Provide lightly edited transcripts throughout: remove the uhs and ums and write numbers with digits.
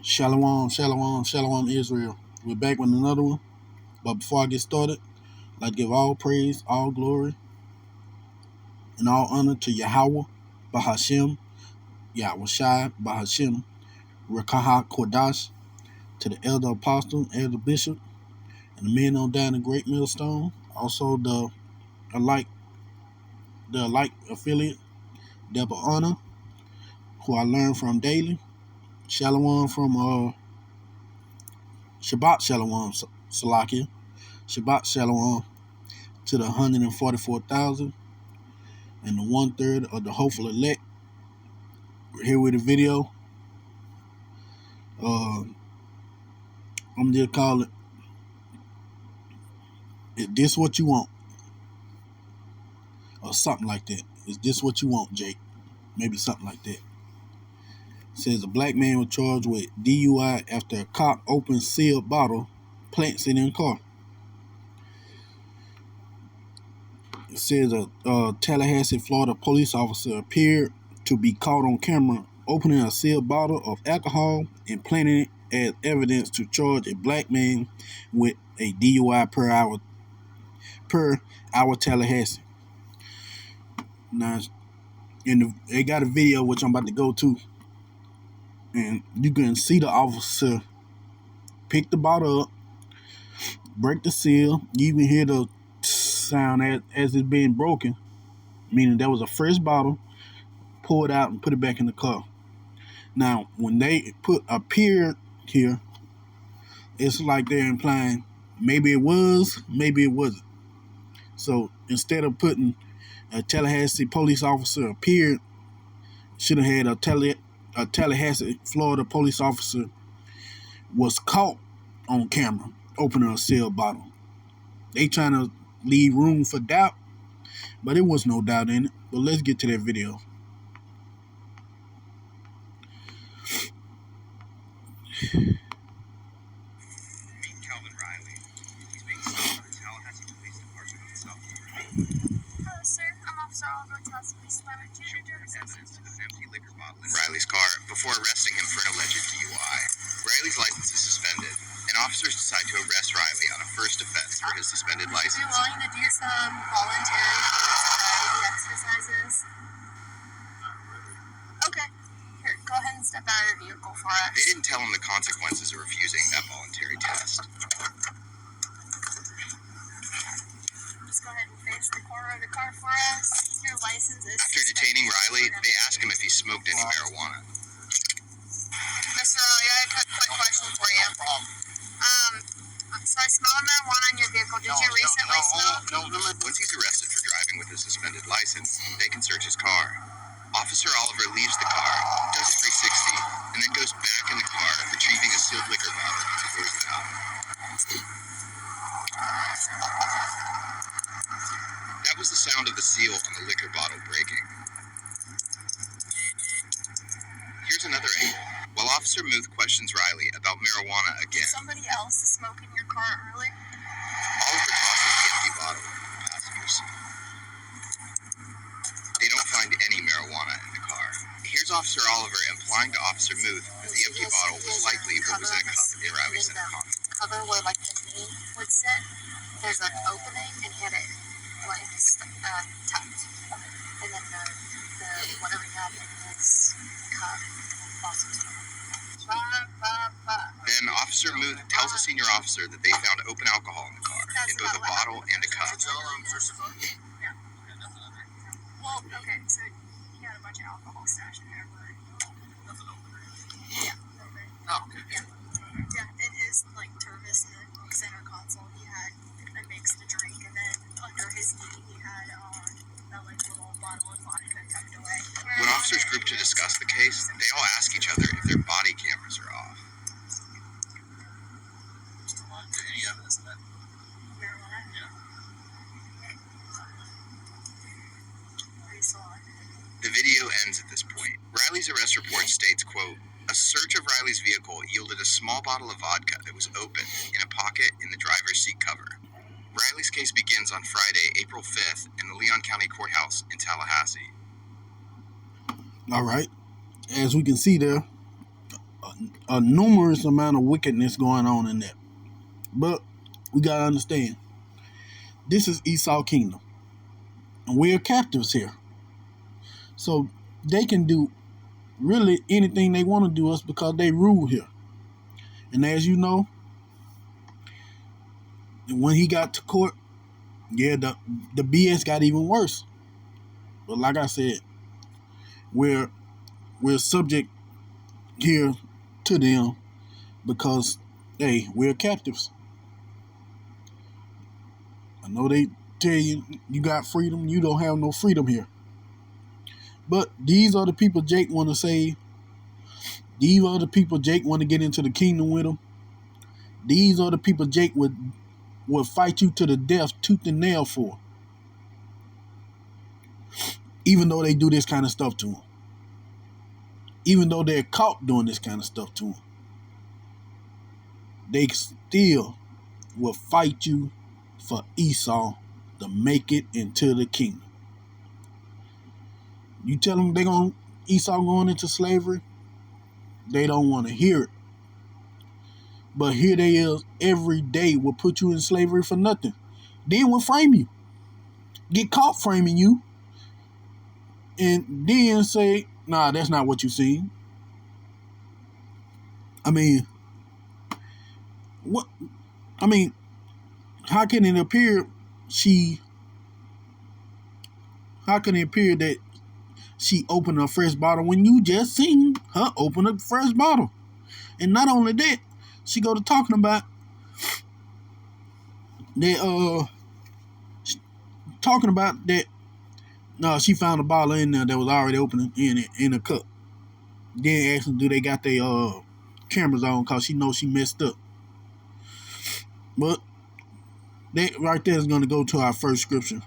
Shalom, shalom, shalom, Israel. We're back with another one. But before I get started, I'd like to give all praise, all glory, and all honor to Yahweh, Bahashem, Yahweh Shai, Bahashem, Rekaha Kodash, to the elder apostle, elder bishop, and the men on down the great millstone. Also alike, the alike affiliate, Deborah Honor, who I learn from daily. Shalom from Shabbat Shalom, Salakia. Shabbat Shalom to the 144,000 and the 1/3 of the hopeful elect. We're here with a video. I'm just call it, is this what you want? Or something like that. Is this what you want, Jake? Maybe something like that. It says a black man was charged with DUI after a cop opens sealed bottle, plants it in car. It says a Tallahassee, Florida police officer appeared to be caught on camera opening a sealed bottle of alcohol and planting it as evidence to charge a black man with a DUI per hour Tallahassee. Now, they got a video which I'm about to go to, and you can see the officer pick the bottle up, break the seal. You even hear the sound as it's being broken, meaning that was a fresh bottle, pull it out and put it back in the car. Now, when they put appeared here, it's like they're implying maybe it was, maybe it wasn't. So instead of putting a Tallahassee police officer appeared, should have had a Tallahassee, Florida police officer was caught on camera opening a sealed bottle. They trying to leave room for doubt, but there was no doubt in it. But let's get to that video. Calvin Riley. He's being sought by the Tallahassee Police Department in South Florida. Hello, sir. I'm Officer Oliver, Tallahassee Police Department. Evidence of an empty liquor bottle in Riley's car before arresting him for an alleged DUI. Riley's license is suspended, and officers decide to arrest Riley on a first offense for his suspended Are you license. willing to do some voluntary sobriety exercises? Okay. Here, go ahead and step out of your vehicle for us. They didn't tell him the consequences of refusing that voluntary test. Just go ahead and face the corner of the car for us. Your license is After detaining Riley, they ask him if he smoked any marijuana. Mr. Riley, I have a quick question for you. So I smell marijuana in your vehicle. Did you recently smoke? No. Once he's arrested for driving with a suspended license, they can search his car. Officer Oliver leaves the car, does a 360, and then goes back in the car, retrieving a sealed liquor bottle and pours it out. That was the sound of the seal on the liquor bottle breaking. Here's another angle. While Officer Muth questions Riley about marijuana again, Somebody else is smoking your car earlier? Oliver tosses the empty bottle in the passenger seat. They don't find any marijuana in the car. Here's Officer Oliver implying to Officer Muth that the empty bottle was likely what was in a cup in Riley's car. Cover where like the knee would sit, there's an opening and he had it like tucked. And then the whatever he had in his cup also tucked. Then Officer Muth tells a senior officer that they found open alcohol in the car, in both a bottle and a cup. Yeah. Well, okay, so he had a bunch of alcohol stashed in there, but nothing open. Yeah. Oh, okay. Yeah, in his like Tervis in the center console, he had a mixed drink, and then under his knee he had a like little bottle of vodka tucked away. When officers group to discuss the case, they all ask each other if their body cameras are off. Any evidence of that? Marijuana? Yeah. I saw it. The video ends at this point. Riley's arrest report states, quote, a search of Riley's vehicle yielded a small bottle of vodka that was open in a pocket in the driver's seat cover. Riley's case begins on Friday, April 5th in the Leon County Courthouse in Tallahassee. All right. As we can see there, a numerous amount of wickedness going on in there. But we gotta understand, this is Esau kingdom, and we're captives here. So they can do really anything they want to do us because they rule here. And as you know, when he got to court, yeah, the BS got even worse. But like I said, we're subject here to them because, hey, we're captives. I know they tell you you got freedom, you don't have no freedom here. But these are the people Jake want to save. These are the people Jake want to get into the kingdom with him. These are the people Jake would fight you to the death, tooth and nail for. Even though they do this kind of stuff to him. Even though they're caught doing this kind of stuff to him. They still will fight you for Esau to make it into the kingdom. You tell them Esau going into slavery, they don't want to hear it. But here they is every day will put you in slavery for nothing. Then will frame you. Get caught framing you. And then say, nah, that's not what you seen. I mean, how can it appear that she opened her first bottle when you just seen her open the first bottle? And not only that, she go to talking about that she found a bottle in there that was already open in a cup. Then ask them, do they got their cameras on, because she knows she messed up. But that right there is going to go to our first scripture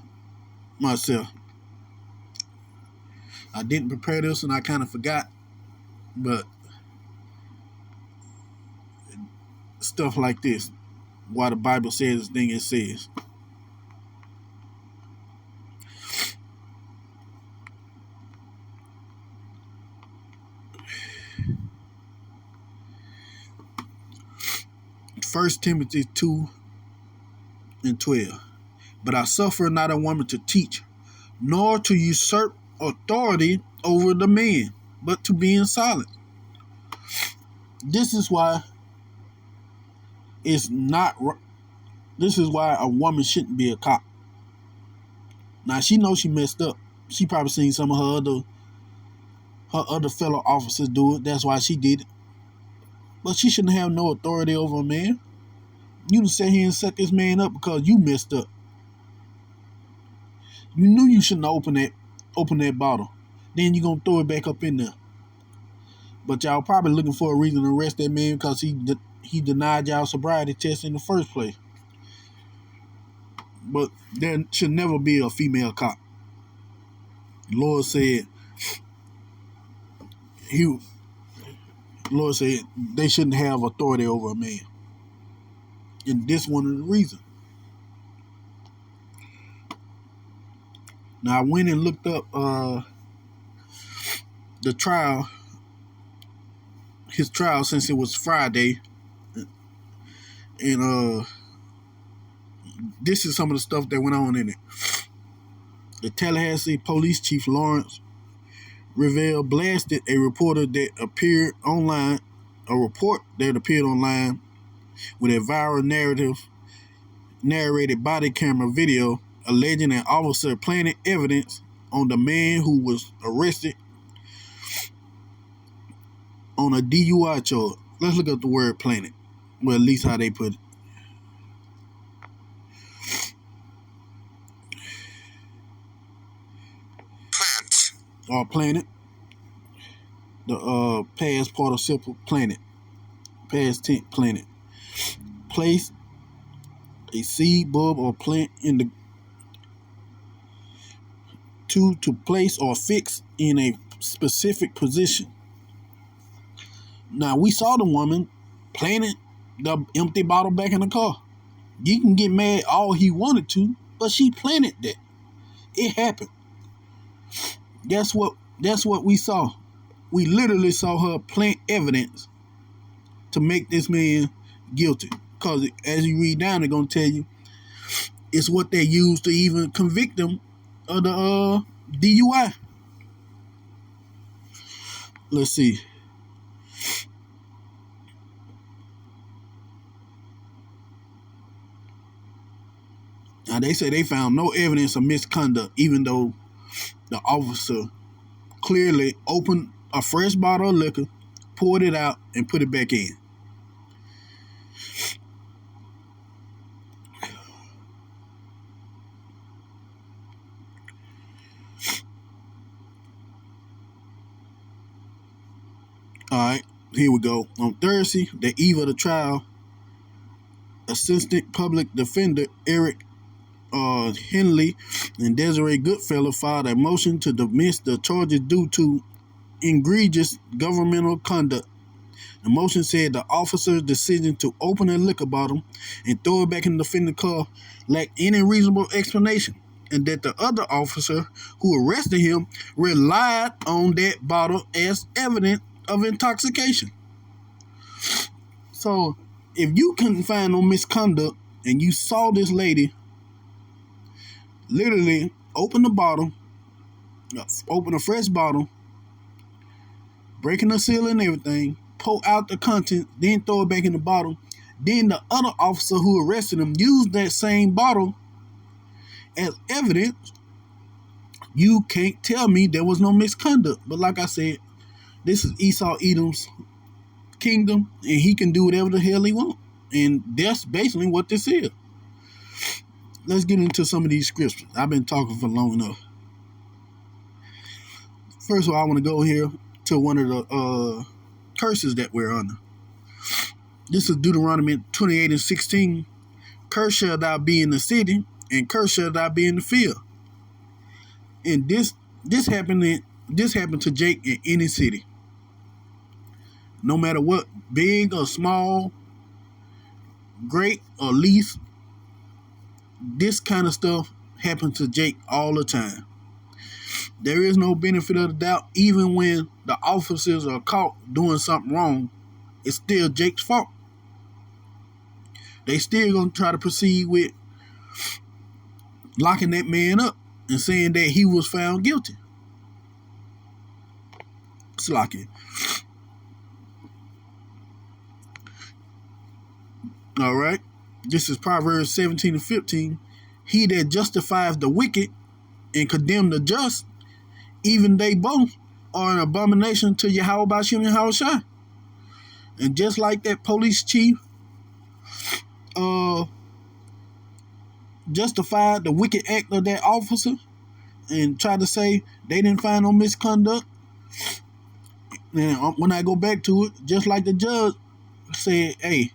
myself. I didn't prepare this and I kind of forgot, but stuff like this, why the Bible says the thing it says. First Timothy 2:12. But I suffer not a woman to teach, nor to usurp authority over the man, but to be in silence. This is why a woman shouldn't be a cop. Now she knows she messed up. She probably seen some of her other fellow officers do it. That's why she did it. But she shouldn't have no authority over a man. You just sit here and set this man up because you messed up. You knew you shouldn't open that bottle. Then you're going to throw it back up in there. But y'all probably looking for a reason to arrest that man because he denied y'all sobriety test in the first place. But there should never be a female cop. The Lord said they shouldn't have authority over a man. And this one is the reason. Now I went and looked up the trial, his trial, since it was Friday. And this is some of the stuff that went on in it. The Tallahassee Police Chief Lawrence Revelle blasted a report that appeared online with a viral narrated body camera video alleging an officer planted evidence on the man who was arrested on a DUI charge. Let's look up the word planted. Well, at least how they put it. Or planet. The past participle planet. Past tense planet. Place a seed, bulb, or plant in the to place or fix in a specific position. Now we saw the woman planted the empty bottle back in the car. You can get mad all he wanted to, but she planted that. It happened. That's what we saw. We literally saw her plant evidence to make this man guilty. Because as you read down, they're going to tell you it's what they used to even convict him of the DUI. Let's see. Now, they say they found no evidence of misconduct, even though the officer clearly opened a fresh bottle of liquor, poured it out, and put it back in. All right, here we go. On Thursday, the eve of the trial, Assistant Public Defender Eric Henley and Desiree Goodfellow filed a motion to dismiss the charges due to egregious governmental conduct. The motion said the officer's decision to open a liquor bottle and throw it back in the defendant's car lacked any reasonable explanation, and that the other officer who arrested him relied on that bottle as evidence of intoxication. So, if you couldn't find no misconduct and you saw this lady literally open a fresh bottle, breaking the seal and everything, pour out the content, then throw it back in the bottle, then the other officer who arrested him used that same bottle as evidence, you can't tell me there was no misconduct. But like I said, this is Esau Edom's kingdom, and he can do whatever the hell he wants. And that's basically what this is. Let's get into some of these scriptures. I've been talking for long enough. First of all, I want to go here to one of the curses that we're under. This is Deuteronomy 28:16. Curse shall thou be in the city, and curse shall thou be in the field. And this happened to Jake in any city. No matter what, big or small, great or least, this kind of stuff happens to Jake all the time. There is no benefit of the doubt. Even when the officers are caught doing something wrong, it's still Jake's fault. They still gonna try to proceed with locking that man up and saying that he was found guilty. It's like it. All right. This is Proverbs 17:15. He that justifies the wicked and condemn the just, even they both are an abomination to Yahweh Bashim and Yahushua. And just like that police chief justified the wicked act of that officer and tried to say they didn't find no misconduct, and when I go back to it, just like the judge said, hey,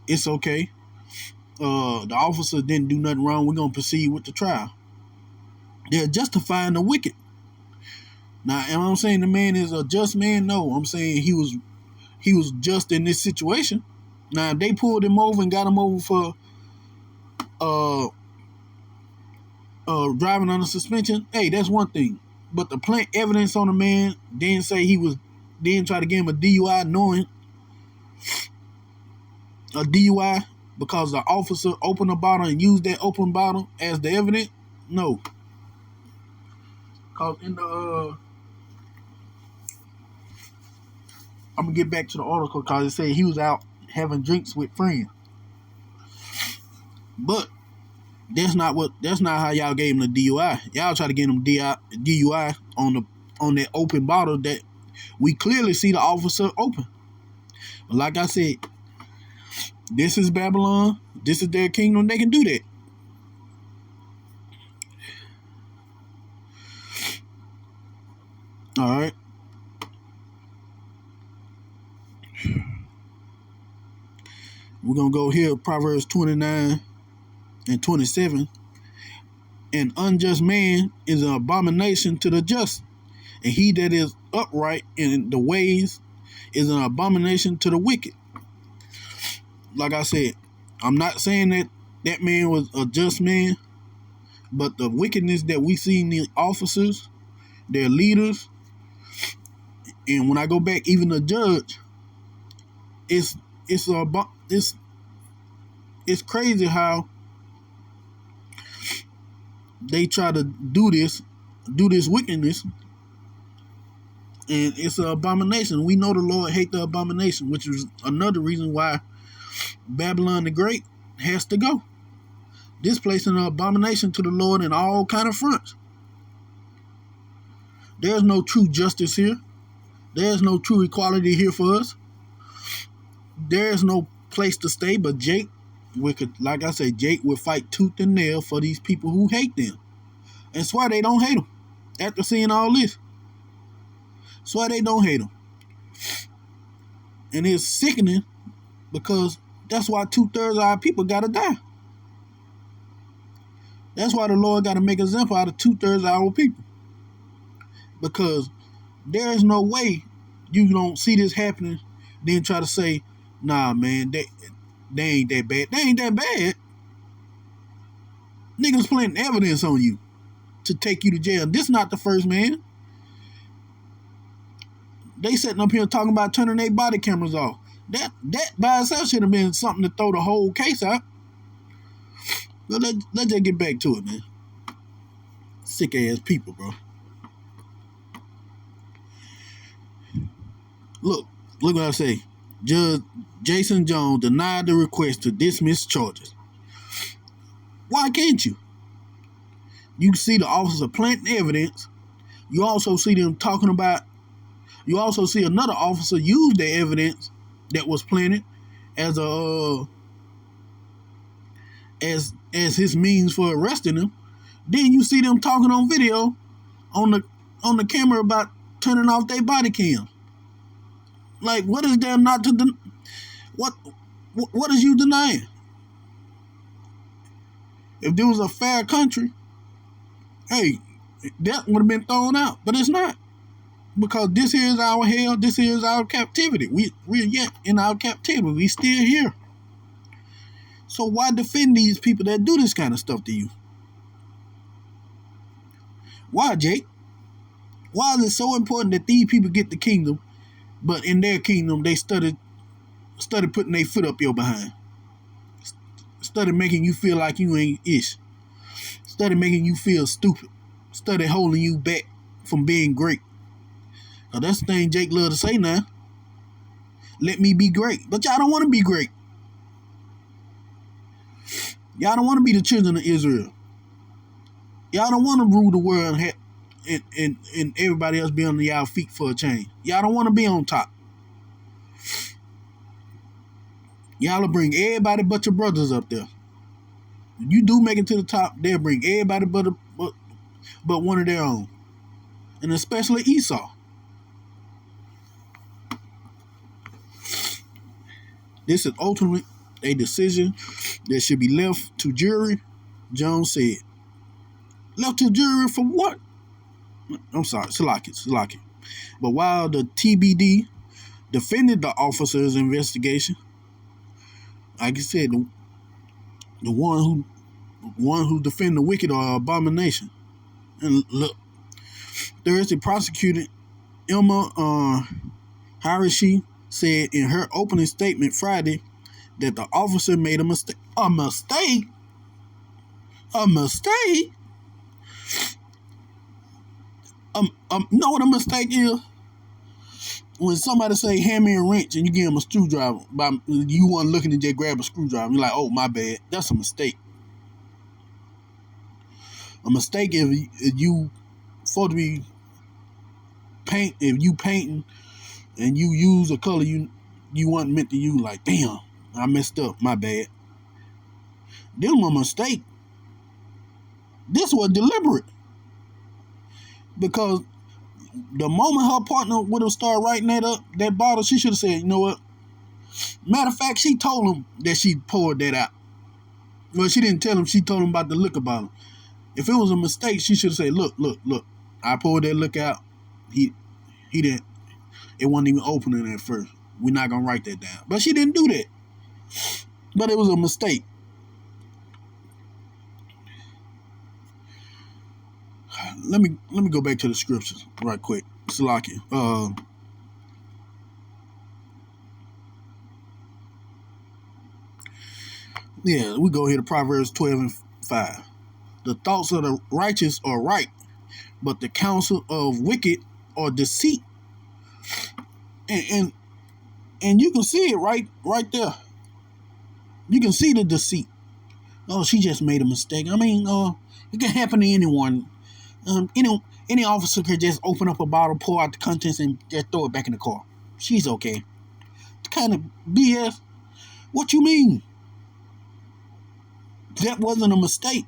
it's okay. The officer didn't do nothing wrong. We're going to proceed with the trial. They're justifying the wicked. Now, am I saying the man is a just man? No, I'm saying he was just in this situation. Now, if they pulled him over and got him over for driving under suspension, hey, that's one thing. But the plant evidence on the man didn't say didn't try to give him a DUI knowing a DUI because the officer opened a bottle and used that open bottle as the evidence? No. Because in the I'm gonna get back to the article because it said he was out having drinks with friends. But that's not how y'all gave him the DUI. Y'all try to get him DUI on that open bottle that we clearly see the officer open. But like I said, this is Babylon. This is their kingdom. They can do that. All right. We're going to go here, Proverbs 29:27. An unjust man is an abomination to the just, and he that is upright in the ways is an abomination to the wicked. Like I said, I'm not saying that that man was a just man, but the wickedness that we see in the officers, their leaders, and when I go back, even the judge, it's it's crazy how they try to do this wickedness, and it's an abomination. We know the Lord hate the abomination, which is another reason why Babylon the Great has to go. This place is an abomination to the Lord in all kind of fronts. There's no true justice here. There's no true equality here for us. There's no place to stay, but Jake, like I said, Jake will fight tooth and nail for these people who hate them. And swear they don't hate them. After seeing all this, swear they don't hate them. And it's sickening because that's why 2/3 of our people gotta die. That's why the Lord gotta make an example out of 2/3 of our people. Because there is no way you don't see this happening, then try to say, nah, man, they ain't that bad. They ain't that bad. Niggas planting evidence on you to take you to jail. This not the first man. They sitting up here talking about turning their body cameras off. That by itself should have been something to throw the whole case out. But let's just get back to it, man. Sick ass people, bro. Look what I say. Judge Jason Jones denied the request to dismiss charges. Why can't you? You see the officer planting evidence. You also see them talking about. You also see another officer use the evidence that was planted as as his means for arresting him. Then you see them talking on video on the camera about turning off their body cam. Like, what is there not to what is you denying? If there was a fair country, hey, that would have been thrown out, but it's not. Because this here is our hell, this here is our captivity. We're yet in our captivity. We still here. So why defend these people that do this kind of stuff to you? Why, Jake? Why is it so important that these people get the kingdom, but in their kingdom they started putting their foot up your behind? Started making you feel like you ain't ish. Started making you feel stupid. Started holding you back from being great. Now that's the thing Jake love to say now. Let me be great. But y'all don't want to be great. Y'all don't want to be the children of Israel. Y'all don't want to rule the world and everybody else be under y'all feet for a change. Y'all don't want to be on top. Y'all will bring everybody but your brothers up there. When you do make it to the top, they'll bring everybody but one of their own. And especially Esau. This is ultimately a decision that should be left to jury, Jones said. Left to jury for what? I'm sorry, Salaki. But while the TBD defended the officer's investigation, like I said, the one who defend the wicked or abomination. And look, Thursday prosecutor Emma Harishi said in her opening statement Friday that the officer made a mistake. A mistake? A mistake? Know what a mistake is? When somebody say, hand me a wrench, and you give them a screwdriver, but you weren't looking to just grab a screwdriver. You're like, oh, my bad. That's a mistake. A mistake if you supposed to be if you painting and you use a color you weren't meant to use, like, damn, I messed up, my bad. This was a mistake. This was deliberate. Because the moment her partner would have started writing that bottle, she should have said, you know what? Matter of fact, she told him that she poured that out. Well, she didn't tell him, she told him about the liquor bottle. If it was a mistake, she should have said, look, I poured that liquor out. He didn't, it wasn't even opening at first. We're not going to write that down. But she didn't do that. But it was a mistake. Let me go back to the scriptures right quick. Salaki. Yeah, we go here to Proverbs 12 and 5. The thoughts of the righteous are right, but the counsel of wicked are deceit. And you can see it right there. You can see the deceit. Oh, she just made a mistake. I mean, it can happen to anyone. Any officer could just open up a bottle, pour out the contents, and just throw it back in the car. She's okay. It's kind of BS. What you mean? That wasn't a mistake.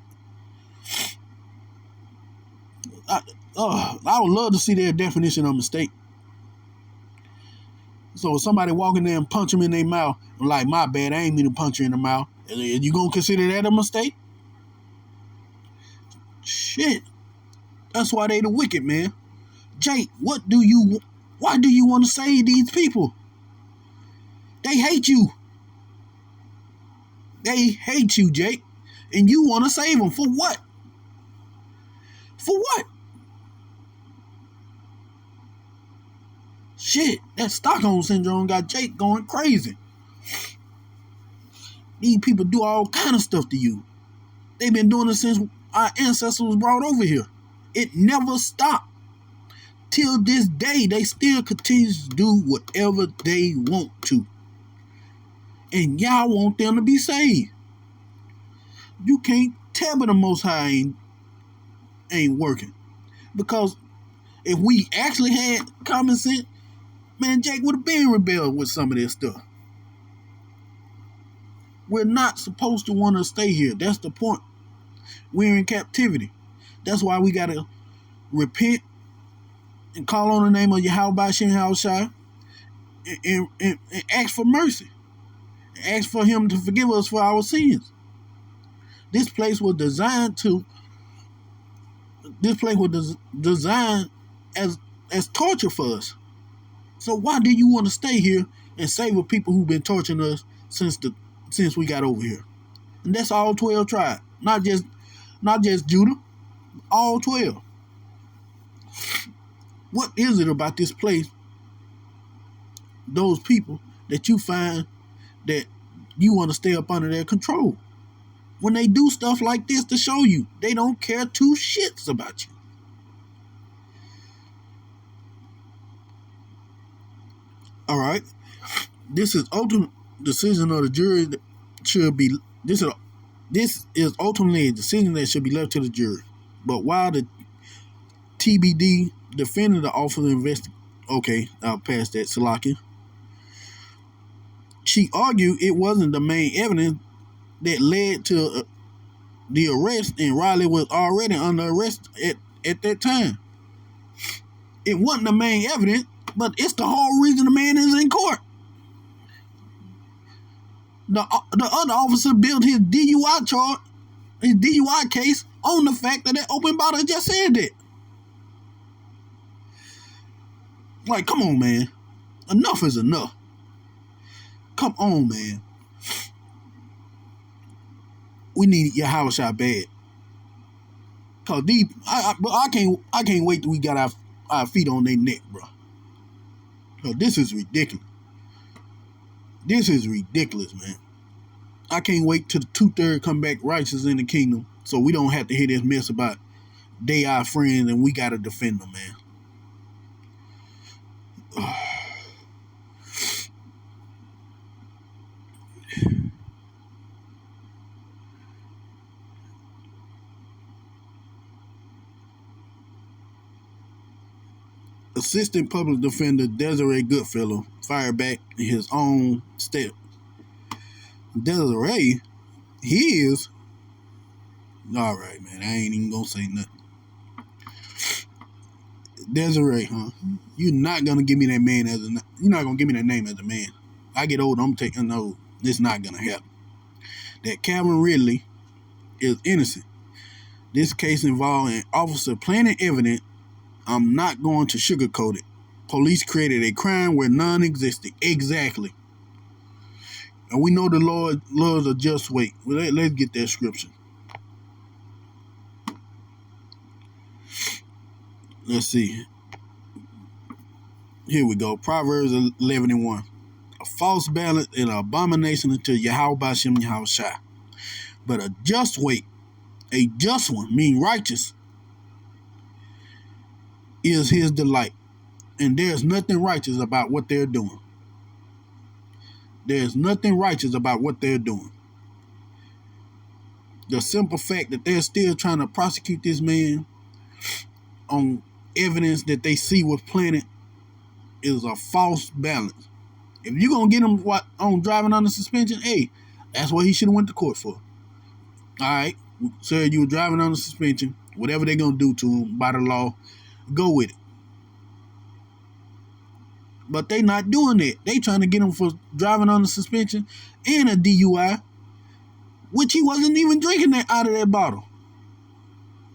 I would love to see their definition of mistake. So if somebody walk in there and punch them in their mouth, like, my bad, I ain't mean to punch you in the mouth. You gonna consider that a mistake? Shit. That's why they the wicked, man. Jake, why do you want to save these people? They hate you. They hate you, Jake. And you want to save them. For what? For what? Shit, that Stockholm Syndrome got Jake going crazy. These people do all kind of stuff to you. They've been doing it since our ancestors was brought over here. It never stopped. Till this day, they still continue to do whatever they want to. And y'all want them to be saved. You can't tell me the Most High ain't working. Because if we actually had common sense, man, Jake would have been rebelled with some of this stuff. We're not supposed to want to stay here. That's the point. We're in captivity. That's why we got to repent and call on the name of Yahweh Shem Yahushua and ask for mercy. Ask for him to forgive us for our sins. This place was designed as torture for us. So why do you want to stay here and save the people who've been torturing us since we got over here? And that's all 12 tribes. Not just Judah. All 12. What is it about this place, those people, that you find that you want to stay up under their control? When they do stuff like this to show you, they don't care two shits about you. All right. This is ultimate decision of the jury that should be. This is ultimately a decision that should be left to the jury. But while the TBD defended the officer investigation, okay, I'll pass that, Salaki. She argued it wasn't the main evidence that led to the arrest, and Riley was already under arrest at that time. It wasn't the main evidence, but it's the whole reason the man is in court. The other officer built his DUI case on the fact that open bottle just said that. Like, come on, man. Enough is enough. Come on, man. We need Yahweh Shai bad. Cause I can't wait till we got our feet on their neck, bro. Cause this is ridiculous. This is ridiculous, man. I can't wait till the 2/3 come back righteous in the kingdom, so we don't have to hear this mess about they our friends and we gotta defend them, man. Assistant Public Defender Desiree Goodfellow fired back in his own step. Desiree, he is. Alright, man, I ain't even gonna say nothing. Desiree, huh? You're not gonna give me that man you're not gonna give me that name as a man. I get old, I'm taking no, it's not gonna happen. That Calvin Ridley is innocent. This case involved an officer planting evidence. I'm not going to sugarcoat it. Police created a crime where none existed. Exactly. And we know the Lord loves a just weight. Well, let's get that scripture. Let's see. Here we go. Proverbs 11:1. A false balance is an abomination unto Yahweh Shem Yahushua. But a just weight, a just one, meaning righteous, is his delight. And there's nothing righteous about what they're doing. There's nothing righteous about what they're doing. The simple fact that they're still trying to prosecute this man on evidence that they see was planted is a false balance. If you're going to get him on driving under suspension, hey, that's what he should have went to court for. All right, sir, you were driving under suspension. Whatever they're going to do to him by the law, go with it. But they not doing that. They trying to get him for driving under suspension and a DUI, which he wasn't even drinking that out of that bottle.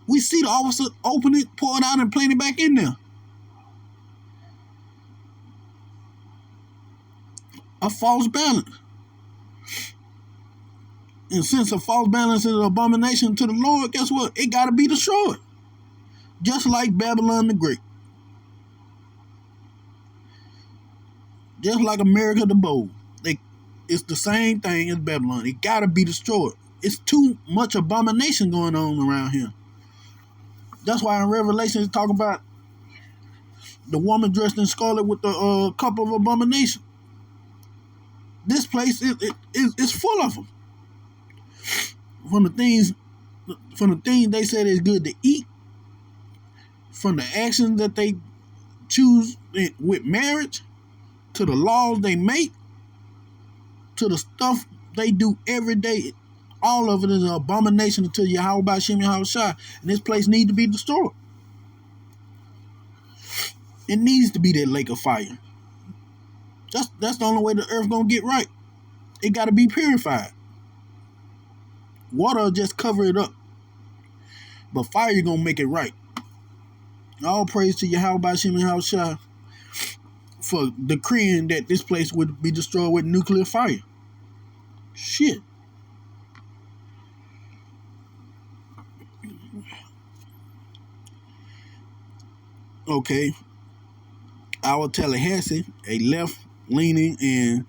We see the officer open it, pour it out, and plant it back in there. A false balance. And since a false balance is an abomination to the Lord, guess what? It got to be destroyed. Just like Babylon the Great. Just like America the Bold. It's the same thing as Babylon. It got to be destroyed. It's too much abomination going on around here. That's why in Revelation it's talking about the woman dressed in scarlet with the cup of abomination. This place is full of them. From the things they said is good to eat, from the actions that they choose with marriage, to the laws they make, to the stuff they do every day. All of it is an abomination to Yahweh B'Shem Yahweh Shai, and this place needs to be destroyed. It needs to be that lake of fire. That's the only way the earth gonna get right. It got to be purified. Water will just cover it up, but fire gonna make it right. All praise to Yahweh B'Shem Yahweh Shai for decreeing that this place would be destroyed with nuclear fire. Shit. Okay. Our Tallahassee, a left-leaning and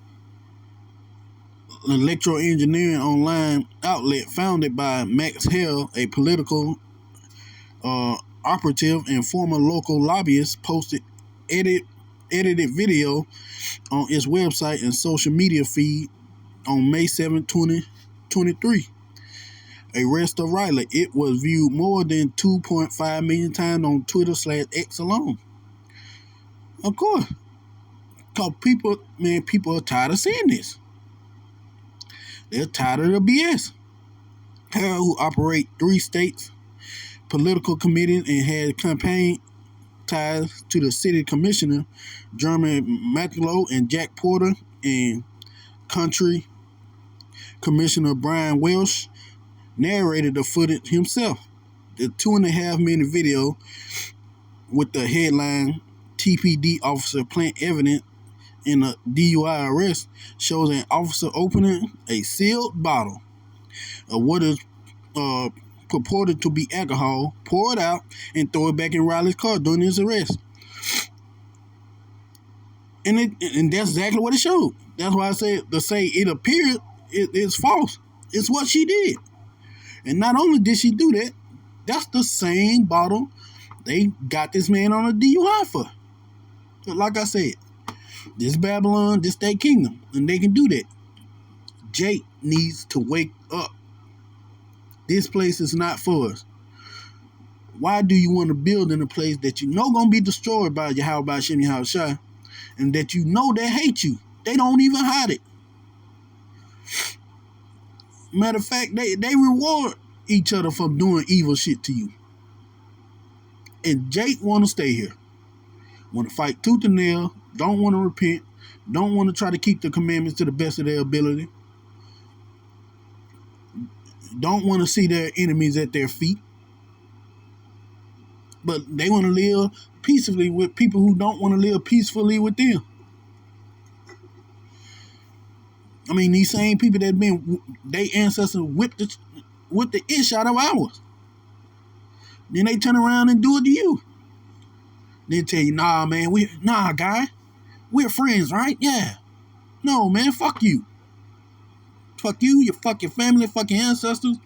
electro-engineering online outlet founded by Max Hell, a political operative and former local lobbyist, posted edited video on its website and social media feed on May 7, 2023. Arrest of Riley. It was viewed more than 2.5 million times on Twitter/X alone. Of course. Because people are tired of seeing this. They're tired of the BS. Harrell, who operate 3 states, political committees, and had campaign ties to the city commissioner, Jeremy Matlow, and Jack Porter, and country commissioner Brian Welsh, narrated the footage himself. The 2.5-minute video with the headline TPD officer plant evidence in a DUI arrest shows an officer opening a sealed bottle of what is purported to be alcohol, pour it out, and throw it back in Riley's car during his arrest. And that's exactly what it showed. That's why I said to say it appeared it's false. It's what she did. And not only did she do that, that's the same bottle they got this man on a DUI for. But like I said, this Babylon, this their kingdom, and they can do that. Jake needs to wake up. This place is not for us. Why do you want to build in a place that you know gonna be destroyed by Yahweh B'Shem Yahweh Shai, and that you know they hate you? They don't even hide it. Matter of fact, they reward each other for doing evil shit to you. And Jake want to stay here. Want to fight tooth and nail. Don't want to repent. Don't want to try to keep the commandments to the best of their ability. Don't want to see their enemies at their feet. But they want to live peacefully with people who don't want to live peacefully with them. I mean, these same people that they ancestors whipped the ish out of ours. Then they turn around and do it to you. They tell you, nah, man, guy, we're friends, right? Yeah. No, man, fuck you. Fuck you, fuck your family, fuck your ancestors,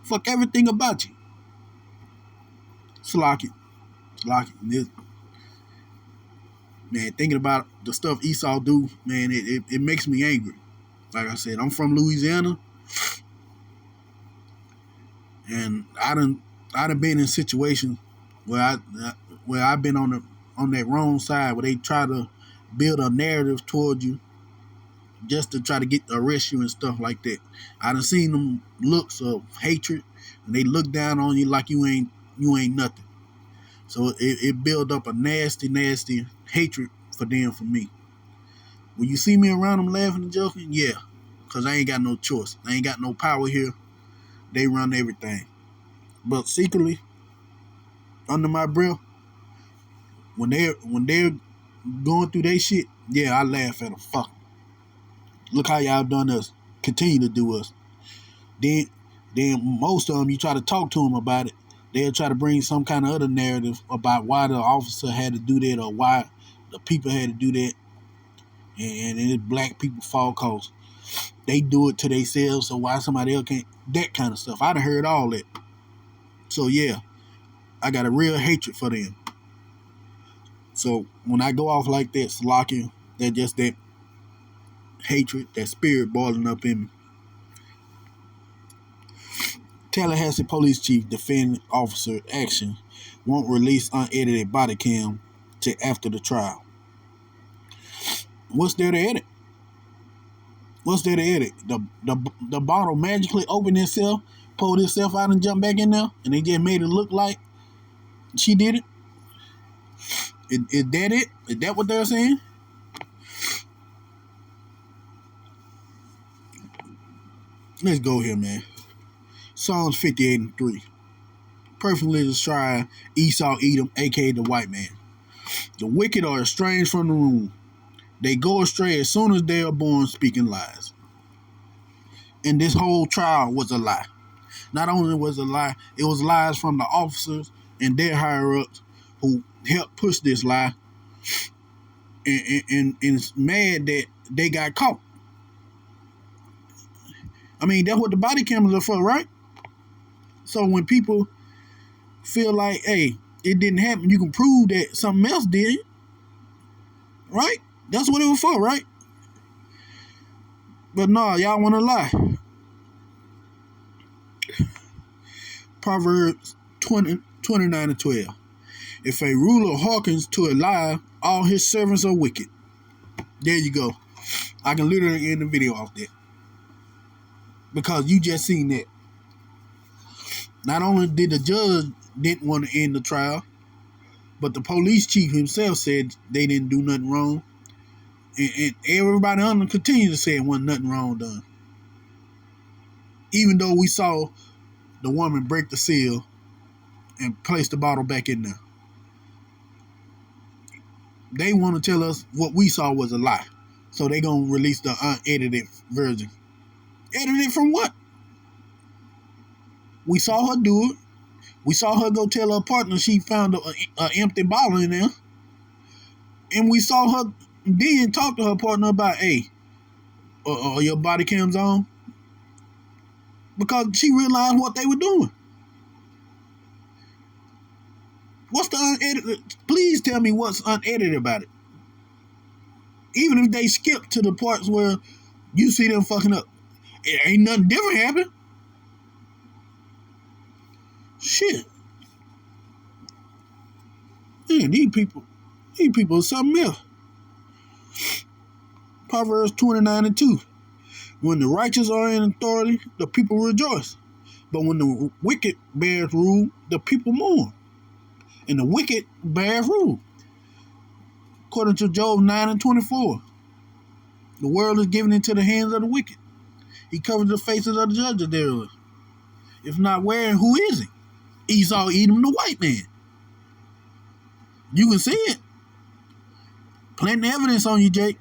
fuck everything about you. Slock it. Man, thinking about the stuff Esau do, man, it makes me angry. Like I said, I'm from Louisiana, and I done been in situations where I've been on that wrong side where they try to build a narrative towards you just to try to arrest you and stuff like that. I done seen them looks of hatred, and they look down on you like you ain't nothing. So it built up a nasty hatred for them, for me. When you see me around them laughing and joking, yeah, because I ain't got no choice. I ain't got no power here. They run everything. But secretly, under my breath, when they're going through their shit, yeah, I laugh at them. Fuck. Look how y'all done us. Continue to do us. Then most of them, you try to talk to them about it, they'll try to bring some kind of other narrative about why the officer had to do that or why the people had to do that. And it's black people fault cause they do it to themselves, so why somebody else can't? That kind of stuff. I'd have heard all that. So yeah, I got a real hatred for them. So when I go off like that, Slocky, that just that hatred, that spirit boiling up in me. Tallahassee police chief defend officer action, won't release unedited body cam till after the trial. What's there to edit? What's there to edit? The bottle magically opened itself, pulled itself out and jumped back in there, and they just made it look like she did it? Is that it? Is that what they're saying? Let's go here, man. Psalms 58:3. Perfectly describe Esau Edom, aka the white man. The wicked are estranged from the room. They go astray as soon as they are born, speaking lies. And this whole trial was a lie. Not only was it a lie, it was lies from the officers and their higher-ups who helped push this lie. And it's mad that they got caught. I mean, that's what the body cameras are for, right? So when people feel like, hey, it didn't happen, you can prove that something else did, right? That's what it was for, right? But no, y'all want to lie. Proverbs 29:12. If a ruler hearkens to a lie, all his servants are wicked. There you go. I can literally end the video off that. Because you just seen that. Not only did the judge didn't want to end the trial, but the police chief himself said they didn't do nothing wrong. And everybody on them continued to say it wasn't nothing wrong done. Even though we saw the woman break the seal and place the bottle back in there. They want to tell us what we saw was a lie. So they going to release the unedited version. Edited from what? We saw her do it. We saw her go tell her partner she found an empty bottle in there. And we saw her then talk to her partner about, hey, are your body cams on? Because she realized what they were doing. What's the unedited? Please tell me what's unedited about it. Even if they skip to the parts where you see them fucking up. It ain't nothing different happen. Shit. Man, these people are something else. Proverbs 29:2. When the righteous are in authority, the people rejoice. But when the wicked bears rule, the people mourn. And the wicked bears rule. According to Job 9:24. The world is given into the hands of the wicked. He covers the faces of the judges thereof. If not where, who is he? Esau Edom, the white man. You can see it. Plenty of evidence on you, Jake.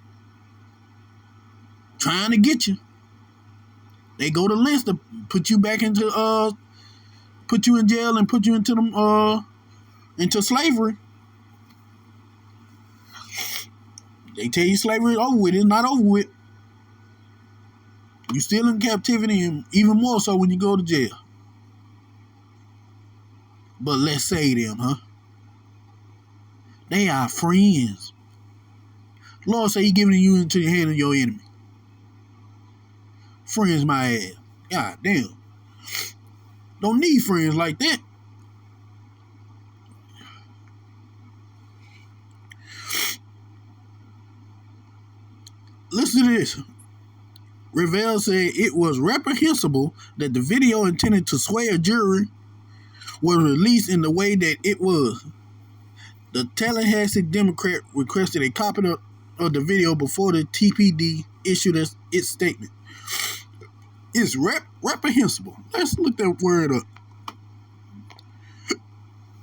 Trying to get you. They go to lengths to put you back into put you in jail and put you into them into slavery. They tell you slavery is over with. It's not over with. You still in captivity, and even more so when you go to jail. But let's say them, huh? They are friends. Lord say he giving you into the hand of your enemy. Friends, my ass. God damn. Don't need friends like that. Listen to this. Revell said it was reprehensible that the video intended to sway a jury was released in the way that it was. The Tallahassee Democrat requested a copy of the video before the TPD issued its statement. It's reprehensible. Let's look that word up.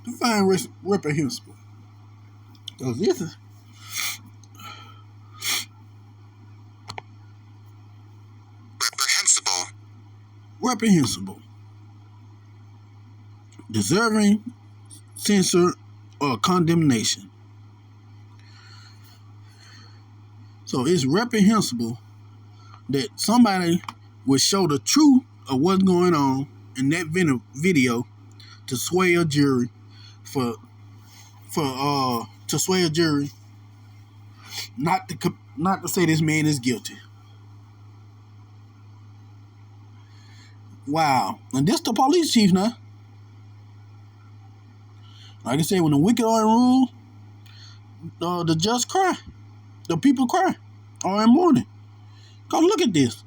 Define reprehensible. Because this is reprehensible. Deserving censure or condemnation. So it's reprehensible that somebody would show the truth of what's going on in that video to sway a jury to sway a jury not to say this man is guilty. Wow. And this the police chief now. Like I said, when the wicked are in rule, the just cry. The people cry or in mourning. Because look at this.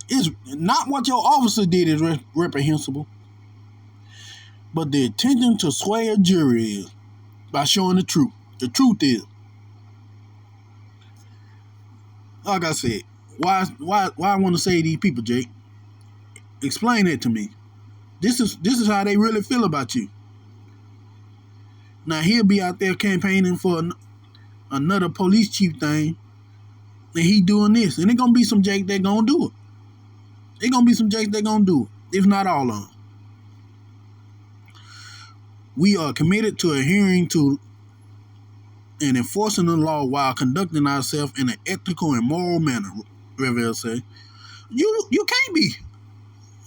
It's not what your officer did is reprehensible, but the intention to sway a jury is by showing the truth. The truth is, like I said, why I want to say these people, Jake? Explain it to me. This is how they really feel about you. Now he'll be out there campaigning for another police chief thing, and he doing this, and it gonna be some Jake that gonna do it. It gonna be some Jakes that gonna do it, if not all of them. We are committed to adhering to and enforcing the law while conducting ourselves in an ethical and moral manner, Revell said. You can't be.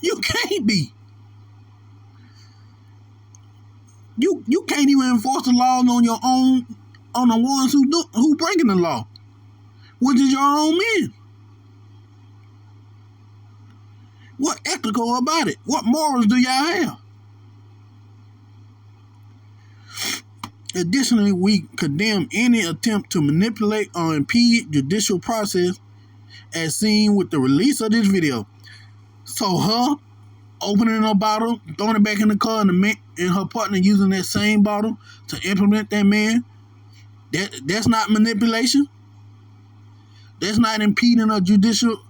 You can't be. You can't even enforce the laws on your own, on the ones who breaking the law, which is your own men. What ethical about it? What morals do y'all have? Additionally, we condemn any attempt to manipulate or impede judicial process as seen with the release of this video. So her opening her bottle, throwing it back in the car, and her partner using that same bottle to implement that man, that's not manipulation. That's not impeding a judicial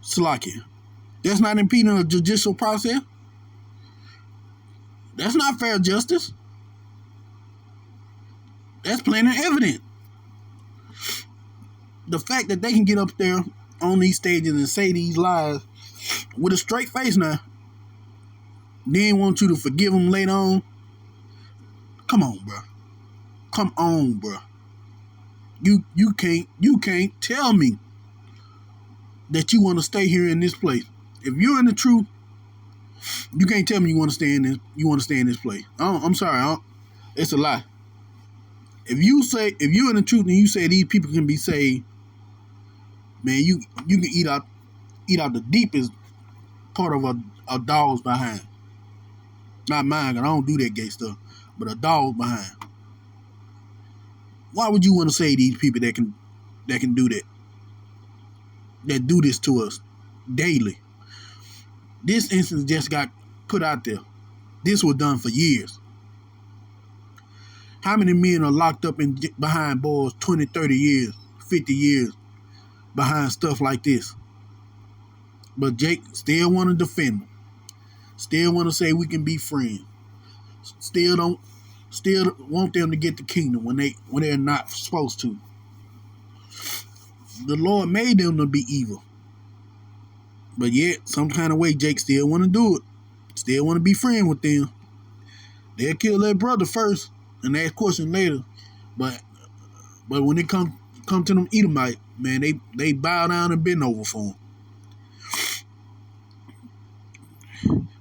Salakia. That's not impeding a judicial process. That's not fair justice. That's plain and evident. The fact that they can get up there on these stages and say these lies with a straight face now, then want you to forgive them later on. Come on, bro. Come on, bro. You can't tell me that you want to stay here in this place. If you're in the truth, you can't tell me you want to stay in this place. I'm sorry. It's a lie. If you're in the truth and you say these people can be saved, man, you can eat out the deepest part of a dog's behind. Not mine, because I don't do that gay stuff, but a dog's behind. Why would you want to save these people that can do that? That do this to us daily. This instance just got put out there. This was done for years. How many men are locked up behind bars 20, 30 years, 50 years behind stuff like this? But Jake still want to defend them. Still want to say we can be friends. Still want them to get the kingdom when they're not supposed to. The Lord made them to be evil. But yet, some kind of way, Jake still want to do it. Still want to be friends with them. They'll kill their brother first and ask questions later. But when it come to them Edomite, man, they bow down and bend over for him.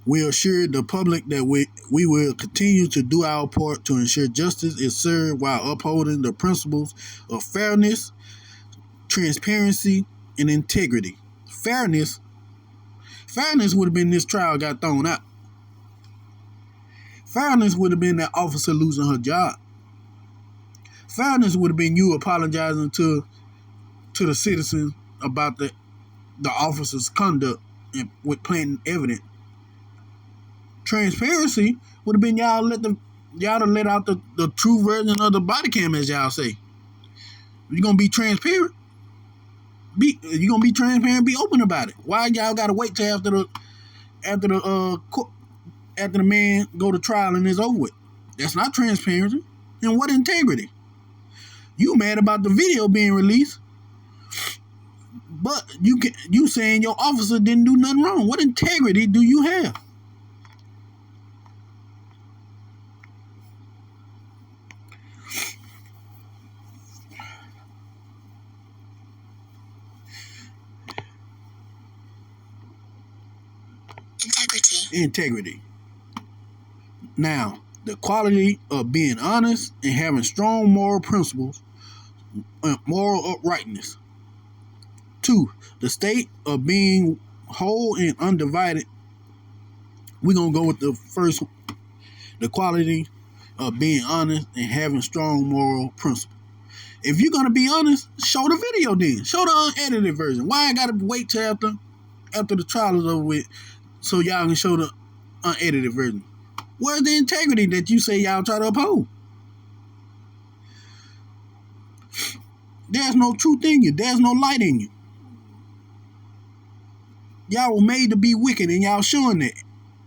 We assure the public that we will continue to do our part to ensure justice is served while upholding the principles of fairness, transparency, and integrity. Fairness would have been this trial got thrown out. Fairness would have been that officer losing her job. Fairness would have been you apologizing to the citizens about the officer's conduct and with planting evidence. Transparency would have been y'all to let out the true version of the body cam, as y'all say. You're gonna be transparent. Be open about it. Why y'all gotta wait till after the man go to trial and it's over with? That's not transparency. And what integrity? You mad about the video being released, but you saying your officer didn't do nothing wrong. What integrity do you have? Integrity. Now, the quality of being honest and having strong moral principles, moral uprightness. 2, the state of being whole and undivided. We're going to go with the first one. The quality of being honest and having strong moral principles. If you're going to be honest, show the video then. Show the unedited version. Why I got to wait till after the trial is over with so y'all can show the unedited version? Where's the integrity that you say y'all try to uphold? There's no truth in you. There's no light in you. Y'all were made to be wicked, and y'all showing that,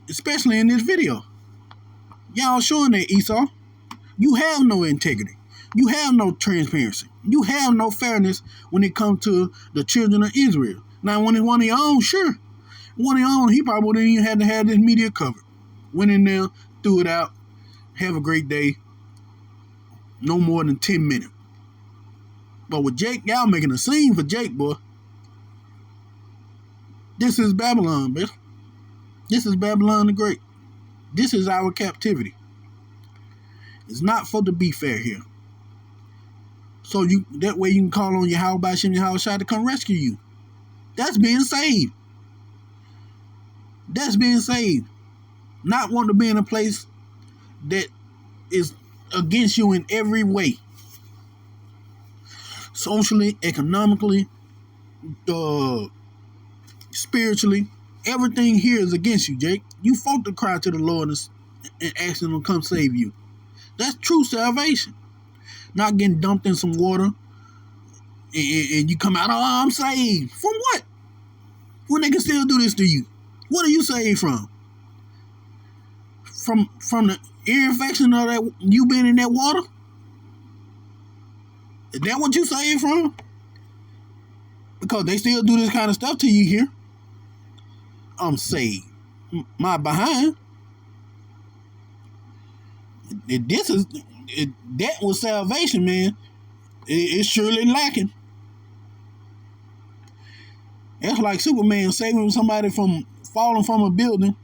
especially in this video. Y'all showing that, Esau. You have no integrity. You have no transparency. You have no fairness when it comes to the children of Israel. Now, when it's one of your own, sure. One of your own, he probably wouldn't even have to have this media covered. Went in there, threw it out. Have a great day. No more than 10 minutes. But with Jake, y'all making a scene for Jake, boy. This is Babylon, bitch. This is Babylon the Great. This is our captivity. It's not for the be fair here. So that way you can call on Yahweh Shem Yahweh Shai to come rescue you. That's being saved. That's being saved. Not wanting to be in a place that is against you in every way. Socially, economically, spiritually. Everything here is against you, Jake. You folk to cry to the Lord and ask him to come save you. That's true salvation. Not getting dumped in some water and you come out, oh, I'm saved. From what? When they can still do this to you? What are you saved from? From the ear infection of that you been in that water? Is that what you saved from? Because they still do this kind of stuff to you here. I'm saved. My behind. That was salvation, man. It's surely lacking. That's like Superman saving somebody from falling from a building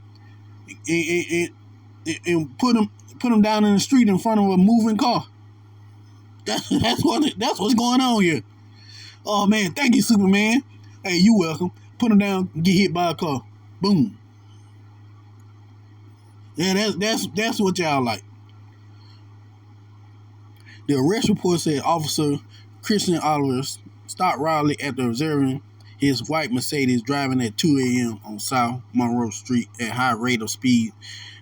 and put them down in the street in front of a moving car. That's what's going on here. Oh man, thank you, Superman. Hey, you welcome. Put them down, get hit by a car. Boom. Yeah, that's what y'all like. The arrest report said Officer Christian Oliver stopped Riley after observing his white Mercedes driving at 2 a.m. on South Monroe Street at high rate of speed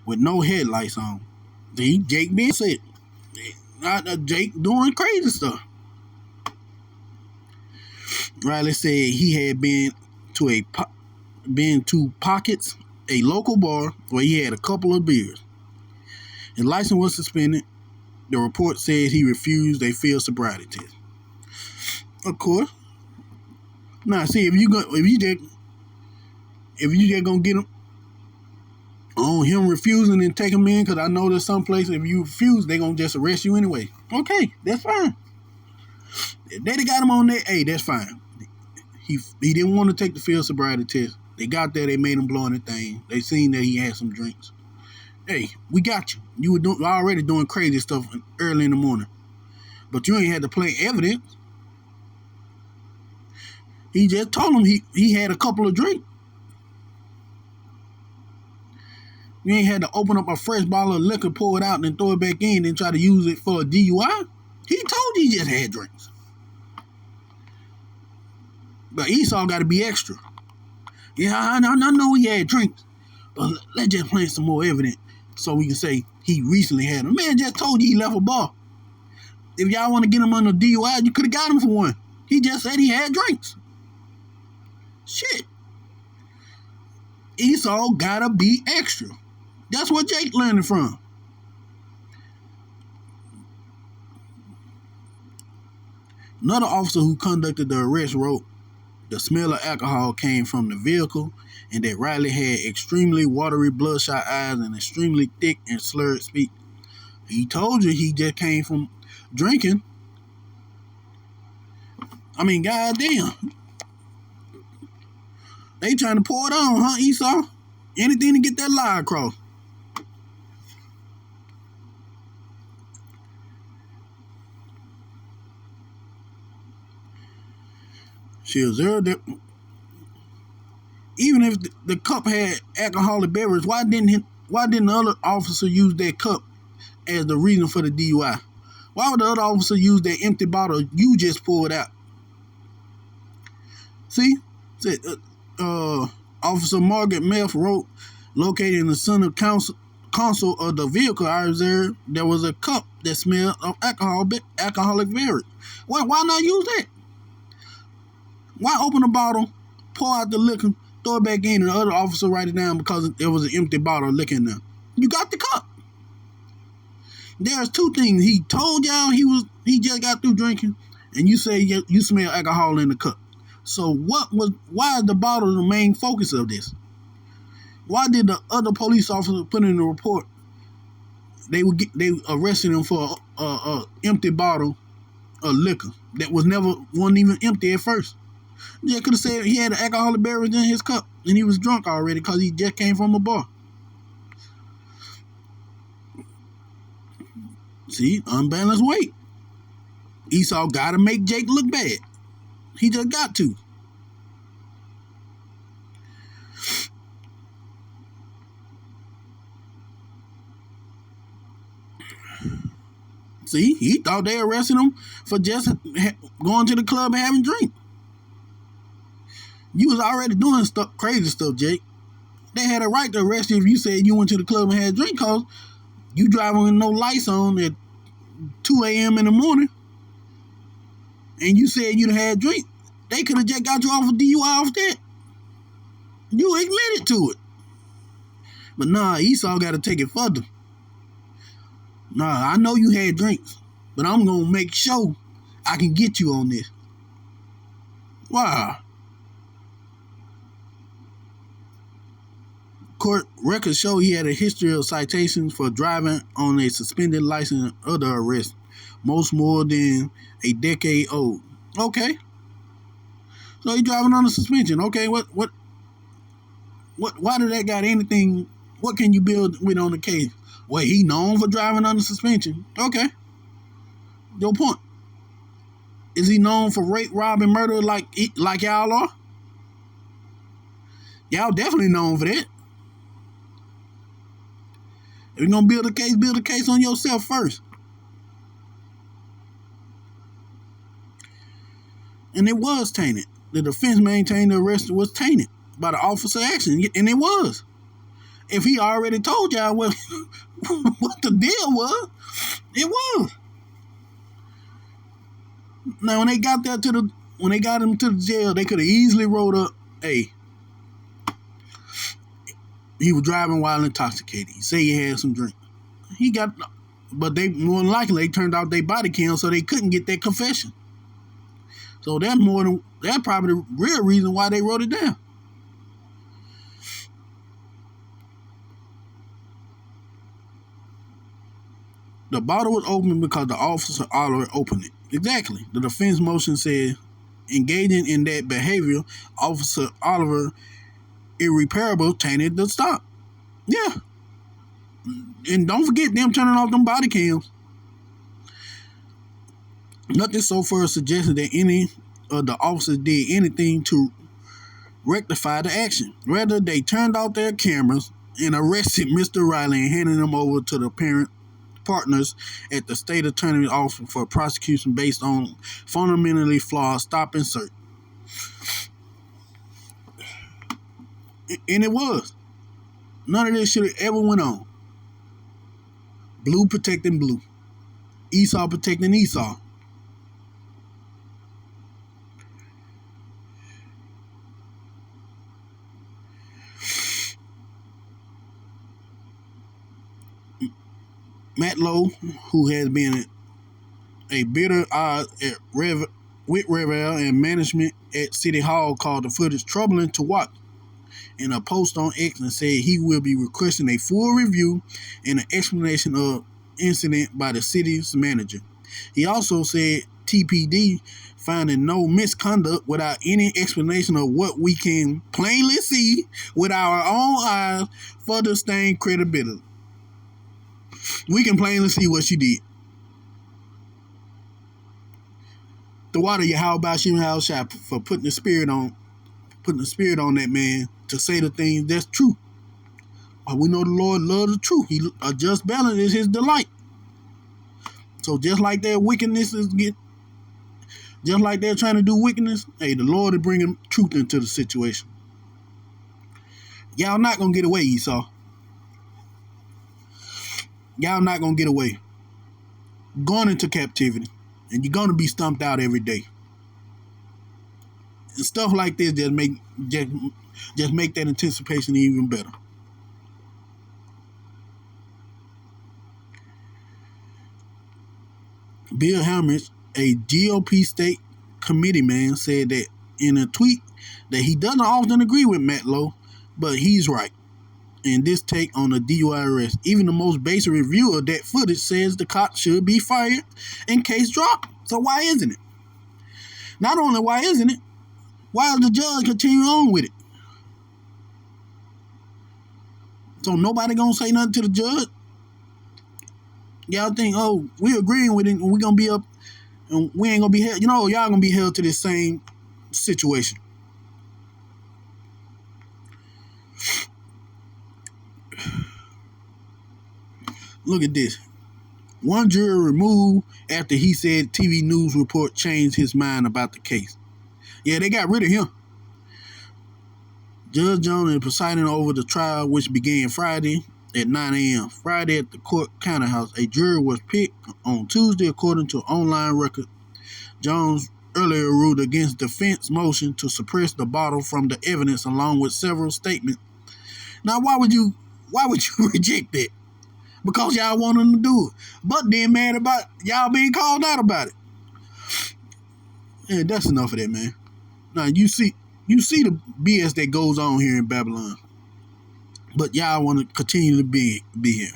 with no headlights on. Jake being said, Jake doing crazy stuff. Riley said he had been to Pockets, a local bar where he had a couple of beers. His license was suspended. The report said he refused a field sobriety test. Of course. Now, see, if you just gonna get him on him refusing and take him in, because I know there's some places if you refuse, they're gonna just arrest you anyway. Okay, that's fine. If they got him on there, hey, that's fine. He didn't want to take the field sobriety test. They got there, they made him blow on the thing. They seen that he had some drinks. Hey, we got you. You were already doing crazy stuff early in the morning. But you ain't had to play evidence. He just told him he had a couple of drinks. You ain't had to open up a fresh bottle of liquor, pour it out, and then throw it back in and try to use it for a DUI. He told you he just had drinks. But Esau got to be extra. Yeah, I know he had drinks. But let's just plant some more evidence so we can say he recently had them. Man just told you he left a bar. If y'all want to get him on a DUI, you could have got him for one. He just said he had drinks. Shit. Esau got to be extra. That's what Jake learned from. Another officer who conducted the arrest wrote, the smell of alcohol came from the vehicle and that Riley had extremely watery, bloodshot eyes and extremely thick and slurred speech. He told you he just came from drinking. I mean, goddamn. They trying to pour it on, huh, Esau? Anything to get that lie across. She observed that even if the cup had alcoholic beverage, why didn't the other officer use that cup as the reason for the DUI? Why would the other officer use that empty bottle you just poured out? See? Officer Margaret Meff wrote, located in the center console of the vehicle, I observed there was a cup that smelled of alcoholic beverage. Why not use that? Why open a bottle, pour out the liquor, throw it back in, and the other officer write it down because there was an empty bottle of liquor in there? You got the cup. There's two things. He told y'all he just got through drinking, and you say you smell alcohol in the cup. So why is the bottle the main focus of this? Why did the other police officer put in the report they arrested him for a empty bottle of liquor that wasn't even empty at first? Yeah, could have said he had an alcoholic beverage in his cup and he was drunk already because he just came from a bar. See, unbalanced weight. Esau got to make Jake look bad. He just got to. See, he thought they arrested him for just going to the club and having a drink. You was already doing crazy stuff, Jake. They had a right to arrest you if you said you went to the club and had a drink because you driving with no lights on at 2 a.m. in the morning and you said you'd had a drink. They could have just got you off a DUI off that. You admitted to it. But nah, Esau got to take it further. Nah, I know you had drinks, but I'm going to make sure I can get you on this. Wow. Court records show he had a history of citations for driving on a suspended license and other arrests, most more than a decade old. Okay. So he driving on a suspension. Okay, what why did that got anything? What can you build with on the case? Well, he known for driving under suspension. Okay. Your point. Is he known for rape, rob, and murder like y'all are? Y'all definitely known for that. If you're going to build a case on yourself first. And it was tainted. The defense maintained the arrest was tainted by the officer action, and it was. If he already told y'all what the deal was, it was. Now, when they got him to the jail, they could have easily wrote up, hey, he was driving while intoxicated. He said he had some drink. But they more than likely turned out they body cam, so they couldn't get that confession. So that's probably the real reason why they wrote it down. The bottle was open because the officer already opened it. Exactly. The defense motion said, engaging in that behavior, Officer Oliver irreparable tainted the stop. Yeah. And don't forget them turning off them body cams. Nothing so far suggested that any of the officers did anything to rectify the action. Rather, they turned off their cameras and arrested Mr. Riley and handed him over to the partners at the state attorney's office for prosecution based on fundamentally flawed stop and search. And it was. None of this should have ever went on. Blue protecting blue. Esau protecting Esau. Matt Lowe, who has been a bitter odds with Revel and management at City Hall, called the footage troubling to watch in a post on X and said he will be requesting a full review and an explanation of incident by the city's manager. He also said TPD finding no misconduct without any explanation of what we can plainly see with our own eyes further stain credibility. We can plainly see what she did. The water Yahweh Shim Hal Shai for putting the spirit on that man to say the things that's true. We know the Lord loves the truth. A just balance is his delight. So just like their wickedness just like they're trying to do wickedness, hey, the Lord is bringing truth into the situation. Y'all not gonna get away, Esau. Y'all not gonna get away. Going into captivity, and you're gonna be stumped out every day. And stuff like this just make that anticipation even better. Bill Helmrich, a GOP state committee man, said that in a tweet that he doesn't often agree with Matt Lowe, but he's right. And this take on the DUI arrest, even the most basic review of that footage says the cop should be fired and case dropped. So why isn't it? Not only why isn't it, why does the judge continue on with it? So nobody gonna say nothing to the judge? Y'all think, oh, we agreeing with it and we gonna be up and we ain't gonna be held. Y'all gonna be held to this same situation. Look at this. One juror removed after he said TV news report changed his mind about the case. Yeah, they got rid of him. Judge Jones is presiding over the trial, which began Friday at 9 a.m. Friday at the court counter house. A jury was picked on Tuesday according to online record. Jones earlier ruled against defense motion to suppress the bottle from the evidence along with several statements. Now, why would you reject that? Because y'all want them to do it. But then mad about y'all being called out about it. Yeah, that's enough of that, man. Now, you see the BS that goes on here in Babylon. But y'all want to continue to be here.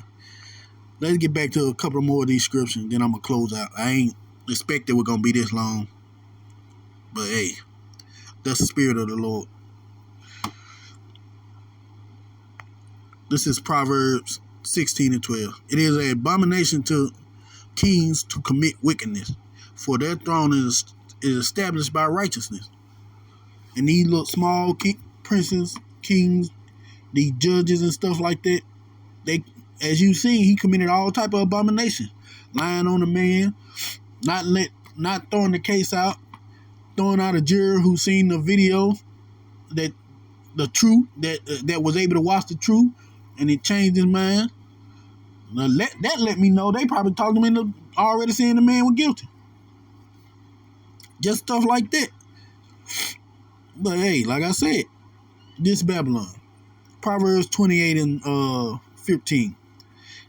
Let's get back to a couple more of these scriptures, then I'm going to close out. I ain't expected we're going to be this long. But hey, that's the spirit of the Lord. This is Proverbs 16 and 12. It is an abomination to kings to commit wickedness, for their throne is established by righteousness. And these little small princes, kings, these judges and stuff like that, they, as you see, he committed all type of abomination, lying on a man, not throwing the case out, throwing out a juror who seen the video that was able to watch the truth, and it changed his mind. Now that let me know they probably talked him into already saying the man was guilty. Just stuff like that. But hey, like I said, this Babylon. Proverbs 28 and 15.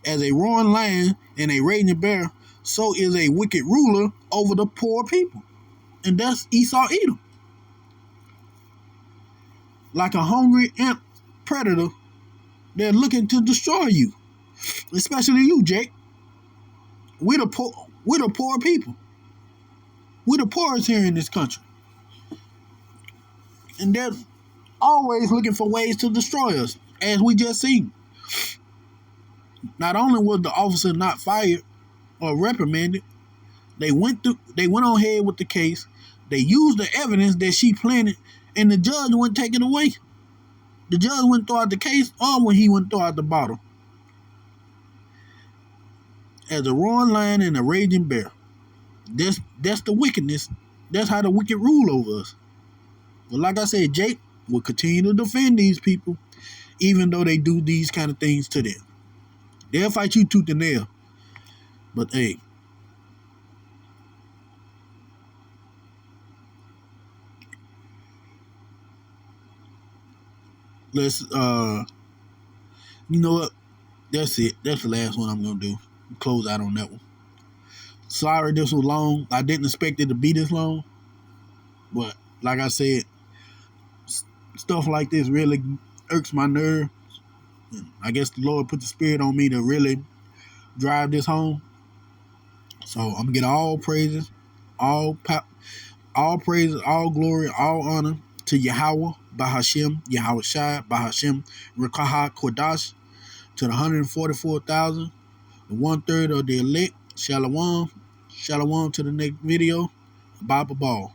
As a roaring lion and a raging bear, so is a wicked ruler over the poor people. And that's Esau Edom. Like a hungry ant predator, they're looking to destroy you. Especially you, Jake. We're the poor people. We're the poorest here in this country. And they're always looking for ways to destroy us, as we just seen. Not only was the officer not fired or reprimanded, they went on ahead with the case. They used the evidence that she planted, and the judge wouldn't take it away. The judge wouldn't throw out the case, or when he wouldn't throw out the bottle. As a roaring lion and a raging bear. That's the wickedness. That's how the wicked rule over us. But like I said, Jake will continue to defend these people, even though they do these kind of things to them. They'll fight you tooth and nail. But hey, let's you know what? That's it. That's the last one I'm gonna do. Close out on that one. Sorry this was long. I didn't expect it to be this long. But like I said, stuff like this really irks my nerve. I guess the Lord put the spirit on me to really drive this home. So I'm gonna get all praises, all praises, all glory, all honor to Yahweh, Bahashem, Yahweh Shai, Bahashem, Rekaha Kodash, to the 144,000, the 1/3 of the elect. Shalom, shalom to the next video. Baba Ball.